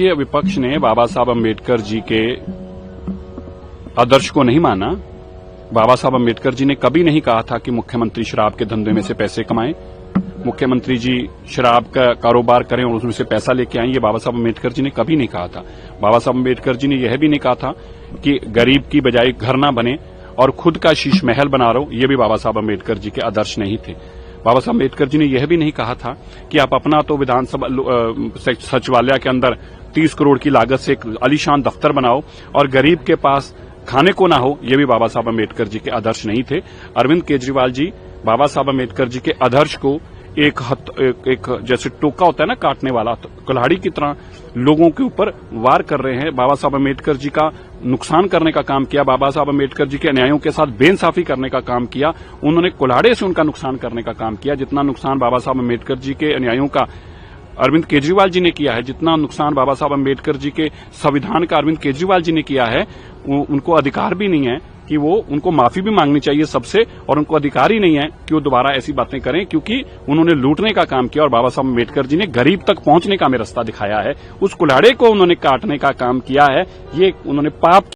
ये विपक्ष ने बाबा साहब अम्बेडकर जी के आदर्श को नहीं माना। बाबा साहब अम्बेडकर जी ने कभी नहीं कहा था कि मुख्यमंत्री शराब के धंधे में से पैसे कमाएं, मुख्यमंत्री जी शराब का कारोबार करें और उसमें से पैसा लेके आएं। ये बाबा साहब अम्बेडकर जी ने कभी नहीं कहा था। बाबा साहब अम्बेडकर जी ने यह भी नहीं कहा था कि गरीब की बजाय घर ना बने और खुद का शीश महल बना रहो। ये भी बाबा साहब अम्बेडकर जी के आदर्श नहीं थे। बाबा साहब अम्बेडकर जी ने यह भी नहीं कहा था कि आप अपना तो विधानसभा सचिवालय के अंदर 30 करोड़ की लागत से एक आलीशान दफ्तर बनाओ और गरीब के पास खाने को ना हो। ये भी बाबा साहब अम्बेडकर जी के आदर्श नहीं थे। अरविंद केजरीवाल जी बाबा साहब अम्बेडकर जी के आदर्श को एक जैसे टोका होता है ना काटने वाला, तो कुल्हाड़ी की तरह लोगों के ऊपर वार कर रहे हैं। बाबा साहब अम्बेडकर जी का नुकसान करने का काम किया, बाबा साहब अम्बेडकर जी के अन्यायों के साथ बेइंसाफी करने का काम किया। उन्होंने कुल्हाड़े से उनका नुकसान करने का काम किया। जितना नुकसान बाबा साहब अम्बेडकर जी के अन्यायों का अरविंद केजरीवाल जी ने किया है, जितना नुकसान बाबा साहब अम्बेडकर जी के संविधान का अरविंद केजरीवाल जी ने किया है, उनको अधिकार भी नहीं है कि उनको माफी भी मांगनी चाहिए सबसे, और उनको अधिकार ही नहीं है कि वो दोबारा ऐसी बातें करें, क्योंकि उन्होंने लूटने का काम किया और बाबा साहब अम्बेडकर जी ने गरीब तक पहुंचने का हमें रास्ता दिखाया है। उस कुल्हाड़े को उन्होंने काटने का काम किया है। ये उन्होंने पाप